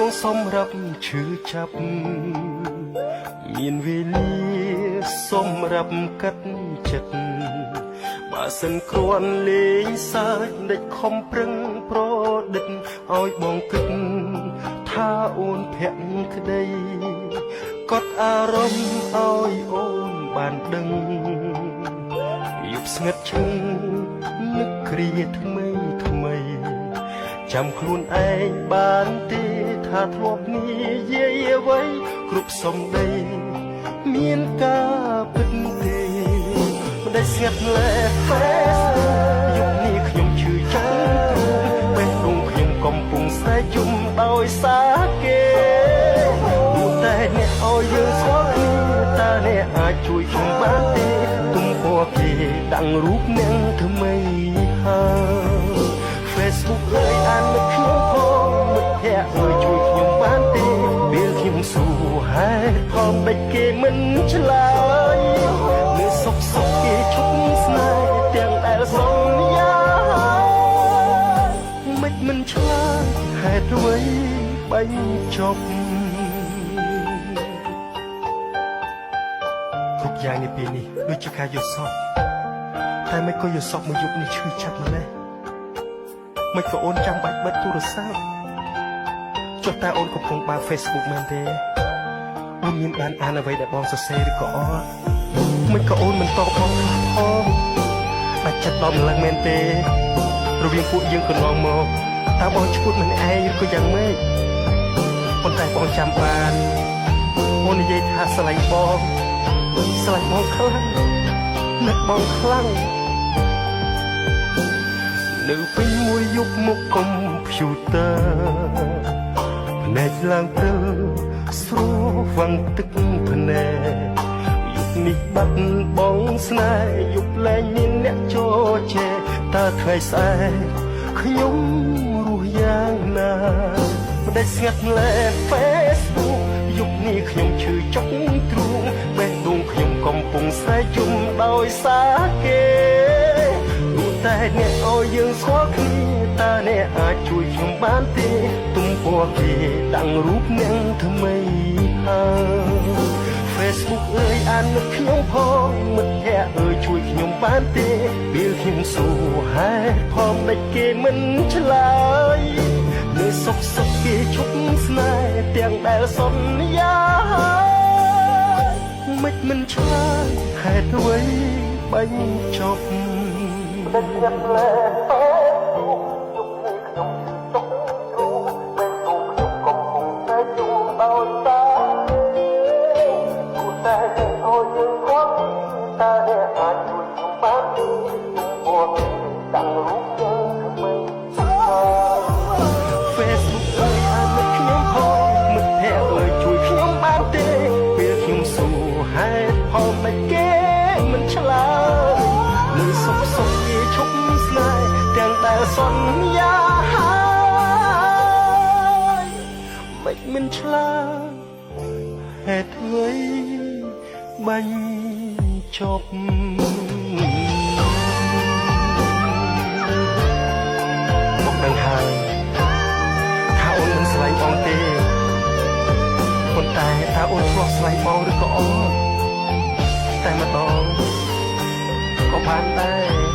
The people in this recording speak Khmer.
ងសម្រាប់ឈឺចាប់មានវេលាសម្រាប់កាត់ចិត្តបើសិនគ្រាន់លេងសើចដេចខំប្រឹងប្រឌិតឲ្យបងគិតថាអូនភក្តីកត់អារម្មណ៍ឲ្យអូនបានដឹងយប់ស្ងាត់ឈឹងនឹកគ្រាថ្មីថ្មីចាំខ្លួនឯងបានទេថាធ្លាប់និយាយអ្វីគ្រប់សំដីមានការពិតទេមិនได้ស្ងាត់លែ Facebook យប់នេះខ្ញុំឈឺចិត្តបេះដូងខ្ញុំកំពុងស្រែកជុំដោយសារគេតែអ្នកឲ្យយើងស្គាល់គ្នាតើអ្នកអាចជួយខ្ញុំបានទេទុំពោះគេដាក់រូបអ្នកថ្មីហើយ Facebook អើយអានមិត្តខ្ញុំផងមិត្តភក្តិអើយជួយខ្ញុំបានទេពេលខ្ញុំសួរហេតុផលមិនគេមិនឆ្លើយនៅសុខសុខគេឈប់ស្នេហ៍ទាំងដែលសន្យាមិនឆ្លើយហេតុអ្វីបាញ់ចប់គ្រប់យ៉ាងនៅពេលនេះដូចជាការយល់សប្តិតែមិនក៏យល់សប្តិមួយយប់នេះឈឺចាប់ម្ល៉េះមិនក៏អូនចាំបាច់បិទទូរស័ព្ទចុះតើអូនកំពុងបើក Facebook មែនទេអូនមានបានអានអ្វីដែលបងសរសេរឬក៏អត់មិនក៏អូនមិនតបបងផងបាច់ចិត្តដល់ម្លឹងមែនទេរវាងពួកយើងកន្លងមកតើបងឈួតមិនឯងឬក៏យ៉ាងម៉េចប៉ុន្តែបងចាំបានអូននិយាយថាស្រឡាញ់បងខ្លាំងនឹកបងខ្លាំងនៅពេញមួយយប់មុខកុំព្យូទ័រភ្នែកឡើងព្រឹលស្រវាំងទឹកភ្នែកយប់នេះបាត់បងស្នេហ៍យប់លែងមានអ្នកចោជែតើថ្ងៃស្អែកខ្ញុំរស់យ៉ាងណាមិនได้ស្ងាត់លែ Facebook យប់នេះខ្ញុំឈឺចុកទ្រូងបេះដូងខ្ញុំកំពុងស្រែកជុំដោយសារគេតែអ្នកឲ្យយើងស្គាល់គ្នាតើអ្នកអាចជួយខ្ញុំបានទេទុំពោះគេដាក់រូបអ្នកថ្មីហើយ Facebook អើយអានមិត្តខ្ញុំផងមិត្តភក្តិអើយជួយខ្ញុំបានទេពេលខ្ញុំសួរហេតុផលមិនគេមិនឆ្លើយនៅសុខសុខគេឈប់ស្នេហ៍ទាំងដែលសន្យាមិនឆ្លើយហេតុអ្វីបាញ់ចប់មិនខ្ញុំលែយប់នេះខ្ញុំចុកទ្រូងបេះដូងខ្ញុំកំពុងតែយំដោយសារគូតែឲ្យយើងគាត់តើអ្នកអាចជួយខ្ញុំបានទេព្រោះដាក់រូបយើងថ្មី Facebook អើយអានមិត្តខ្ញុំផងមិត្តភក្តិអើយជួយខ្ញុំបានទេពេលខ្ញុំសួរហេតុផលមិនគេមិនឆ្លើយនៅសុខសុខគេឈប់ស្នេហ៍ទាំងដែលសន្យាហើយមិនឆ្លើយហេតុអ្វីបាញ់ចប់មកដឹងហើយថាអូនមិនស្រឡាញ់បងទេប៉ុន្តែតើអូនធ្លាប់ស្រឡាញ់បងឬក៏អត់តែម្ដងក៏បានដែរ